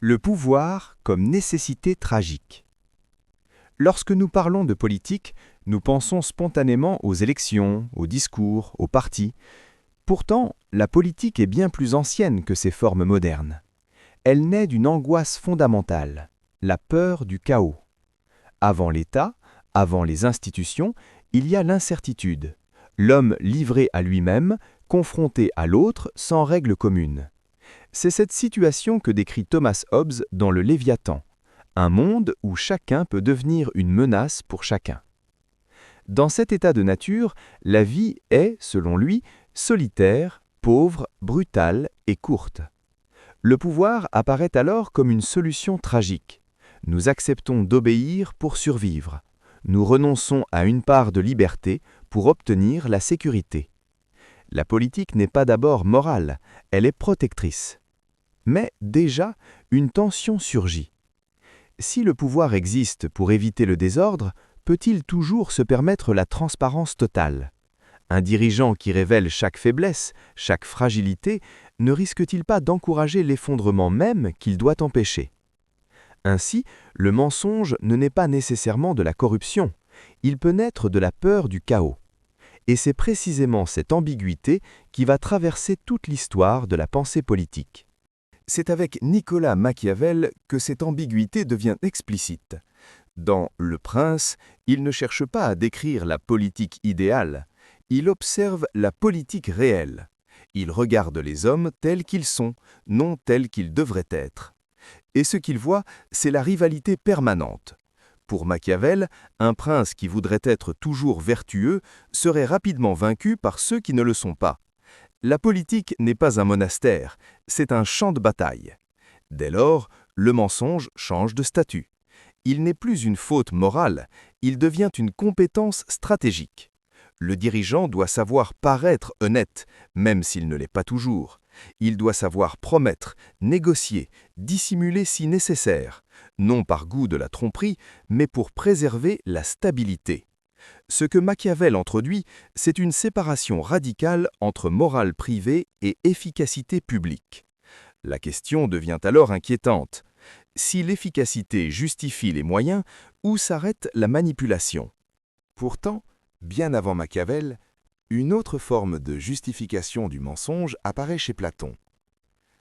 Le pouvoir comme nécessité tragique. Lorsque nous parlons de politique, nous pensons spontanément aux élections, aux discours, aux partis. Pourtant, la politique est bien plus ancienne que ces formes modernes. Elle naît d'une angoisse fondamentale, la peur du chaos. Avant l'État, avant les institutions, il y a l'incertitude, l'homme livré à lui-même, confronté à l'autre sans règle commune. C'est cette situation que décrit Thomas Hobbes dans le Léviathan, un monde où chacun peut devenir une menace pour chacun. Dans cet état de nature, la vie est, selon lui, solitaire, pauvre, brutale et courte. Le pouvoir apparaît alors comme une solution tragique. Nous acceptons d'obéir pour survivre. Nous renonçons à une part de liberté pour obtenir la sécurité. La politique n'est pas d'abord morale, elle est protectrice. Mais déjà, une tension surgit. Si le pouvoir existe pour éviter le désordre, peut-il toujours se permettre la transparence totale ? Un dirigeant qui révèle chaque faiblesse, chaque fragilité, ne risque-t-il pas d'encourager l'effondrement même qu'il doit empêcher ? Ainsi, le mensonge ne naît pas nécessairement de la corruption, il peut naître de la peur du chaos. Et c'est précisément cette ambiguïté qui va traverser toute l'histoire de la pensée politique. C'est avec Nicolas Machiavel que cette ambiguïté devient explicite. Dans Le Prince, il ne cherche pas à décrire la politique idéale, il observe la politique réelle. Il regarde les hommes tels qu'ils sont, non tels qu'ils devraient être. Et ce qu'il voit, c'est la rivalité permanente. Pour Machiavel, un prince qui voudrait être toujours vertueux serait rapidement vaincu par ceux qui ne le sont pas. La politique n'est pas un monastère, c'est un champ de bataille. Dès lors, le mensonge change de statut. Il n'est plus une faute morale, il devient une compétence stratégique. Le dirigeant doit savoir paraître honnête, même s'il ne l'est pas toujours. Il doit savoir promettre, négocier, dissimuler si nécessaire, non par goût de la tromperie, mais pour préserver la stabilité. Ce que Machiavel introduit, c'est une séparation radicale entre morale privée et efficacité publique. La question devient alors inquiétante. Si l'efficacité justifie les moyens, où s'arrête la manipulation ? Pourtant, bien avant Machiavel, une autre forme de justification du mensonge apparaît chez Platon.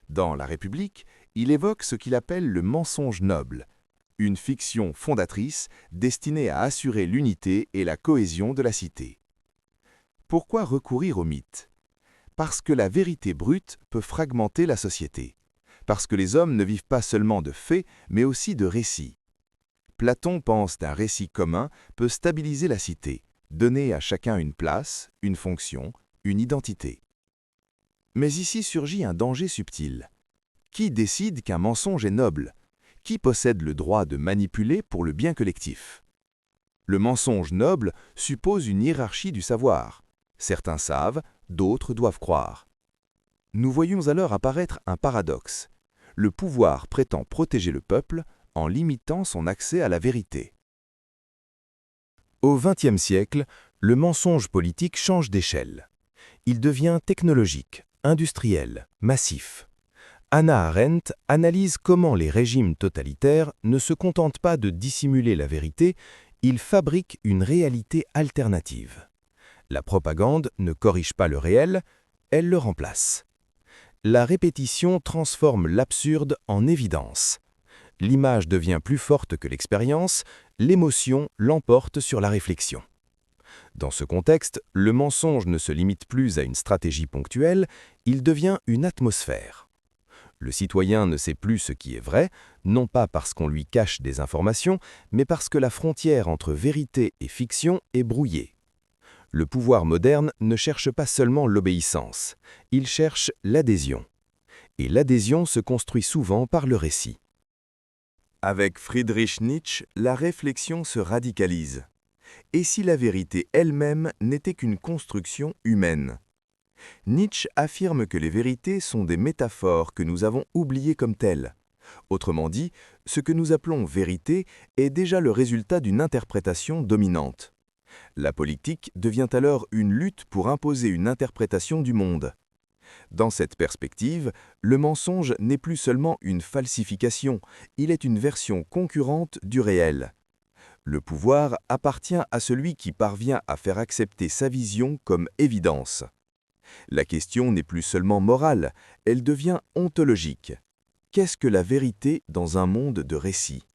Dans La République, il évoque ce qu'il appelle le mensonge noble, une fiction fondatrice destinée à assurer l'unité et la cohésion de la cité. Pourquoi recourir au mythe ? Parce que la vérité brute peut fragmenter la société. Parce que les hommes ne vivent pas seulement de faits, mais aussi de récits. Platon pense qu'un récit commun peut stabiliser la cité, donner à chacun une place, une fonction, une identité. Mais ici surgit un danger subtil. Qui décide qu'un mensonge est noble ? Qui possède le droit de manipuler pour le bien collectif ? Le mensonge noble suppose une hiérarchie du savoir. Certains savent, d'autres doivent croire. Nous voyons alors apparaître un paradoxe. Le pouvoir prétend protéger le peuple en limitant son accès à la vérité. Au XXe siècle, le mensonge politique change d'échelle. Il devient technologique, industriel, massif. Hannah Arendt analyse comment les régimes totalitaires ne se contentent pas de dissimuler la vérité, ils fabriquent une réalité alternative. La propagande ne corrige pas le réel, elle le remplace. La répétition transforme l'absurde en évidence. L'image devient plus forte que l'expérience, l'émotion l'emporte sur la réflexion. Dans ce contexte, le mensonge ne se limite plus à une stratégie ponctuelle, il devient une atmosphère. Le citoyen ne sait plus ce qui est vrai, non pas parce qu'on lui cache des informations, mais parce que la frontière entre vérité et fiction est brouillée. Le pouvoir moderne ne cherche pas seulement l'obéissance, il cherche l'adhésion. Et l'adhésion se construit souvent par le récit. Avec Friedrich Nietzsche, la réflexion se radicalise. Et si la vérité elle-même n'était qu'une construction humaine ? Nietzsche affirme que les vérités sont des métaphores que nous avons oubliées comme telles. Autrement dit, ce que nous appelons vérité est déjà le résultat d'une interprétation dominante. La politique devient alors une lutte pour imposer une interprétation du monde. Dans cette perspective, le mensonge n'est plus seulement une falsification, il est une version concurrente du réel. Le pouvoir appartient à celui qui parvient à faire accepter sa vision comme évidence. La question n'est plus seulement morale, elle devient ontologique. Qu'est-ce que la vérité dans un monde de récits?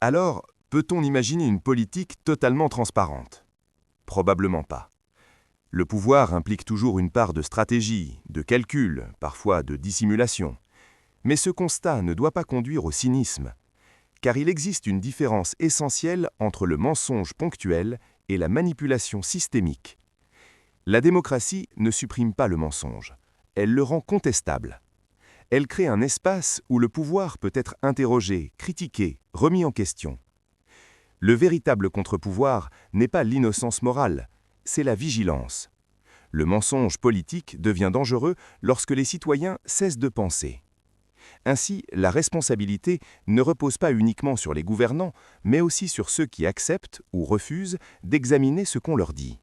Alors, peut-on imaginer une politique totalement transparente? Probablement pas. Le pouvoir implique toujours une part de stratégie, de calcul, parfois de dissimulation. Mais ce constat ne doit pas conduire au cynisme, car il existe une différence essentielle entre le mensonge ponctuel et la manipulation systémique. La démocratie ne supprime pas le mensonge, elle le rend contestable. Elle crée un espace où le pouvoir peut être interrogé, critiqué, remis en question. Le véritable contre-pouvoir n'est pas l'innocence morale, c'est la vigilance. Le mensonge politique devient dangereux lorsque les citoyens cessent de penser. Ainsi, la responsabilité ne repose pas uniquement sur les gouvernants, mais aussi sur ceux qui acceptent ou refusent d'examiner ce qu'on leur dit.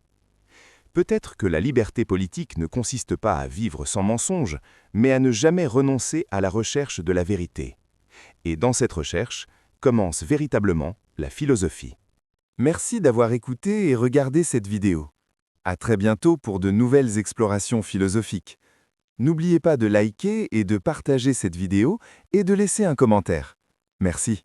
Peut-être que la liberté politique ne consiste pas à vivre sans mensonge, mais à ne jamais renoncer à la recherche de la vérité. Et dans cette recherche commence véritablement la philosophie. Merci d'avoir écouté et regardé cette vidéo. À très bientôt pour de nouvelles explorations philosophiques. N'oubliez pas de liker et de partager cette vidéo et de laisser un commentaire. Merci.